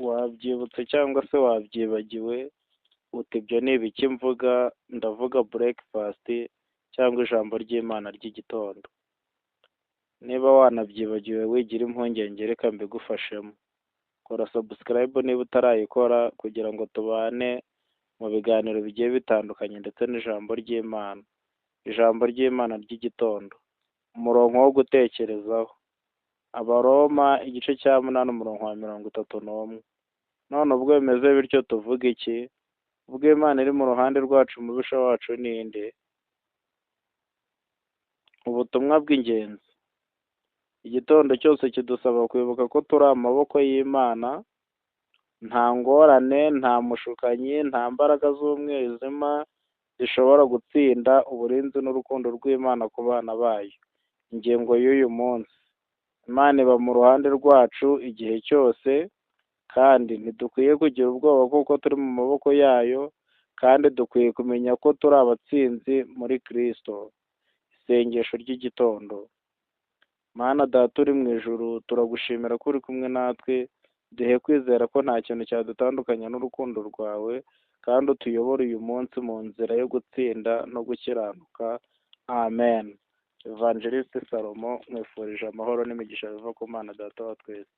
wabyibutse cyangwa se wabyibagiwe uti ibyo ni ibiki mvuga? Ndavuga breakfast cyangwa ijambo ry'Imana ry'igitondo. Niba wanabyibagiwe wigira impungenge, reka mbigufashemo. Kora subscribe niba utarayikora kugira ngo tubane mu biganiro bigiye bitandukanye ndetse n'ijambo ry'Imana. Ijambo ry'Imana ry'igitondo, umurongo wo gutekerezaho. Abaroma igice cya 8 umurongo wa 31. None ubwo bimeze bityo tuvuga iki? Ubwo Imana iri mu ruhande rwacu, umubisha wacu ninde? Ubutumwa bw'ingenzi. Igitondo cyose kidusaba kwibuka ko turi amaboko y'Imana, nta ngorane, nta mushukanyi, nta mbaraga z'umwijima zishobora gutsinda uburinzi n'urukundo rw'Imana ku bana bayo. Ingingo y'uyu munsi: Imana iba mu ruhande rwacu igihe cyose, kandi ntidukwiye kugira ubwoba kuko turi mu maboko yayo, kandi dukwiye kumenya ko turi abatsinzi muri Kristo. Isengesho ry'igitondo. Mana Data uri mu ijuru, turagushimira ko uri kumwe natwe. Duhe kwizera ko nta kintu cyadutandukanya n'urukundo rwawe, kandi utuyobore uyu munsi mu nzira yo gutsinda no gukiranuka. Amen. Evangeliste Salomo, mwifurije amahoro n'imigisha biva ku Mana Data wa twese.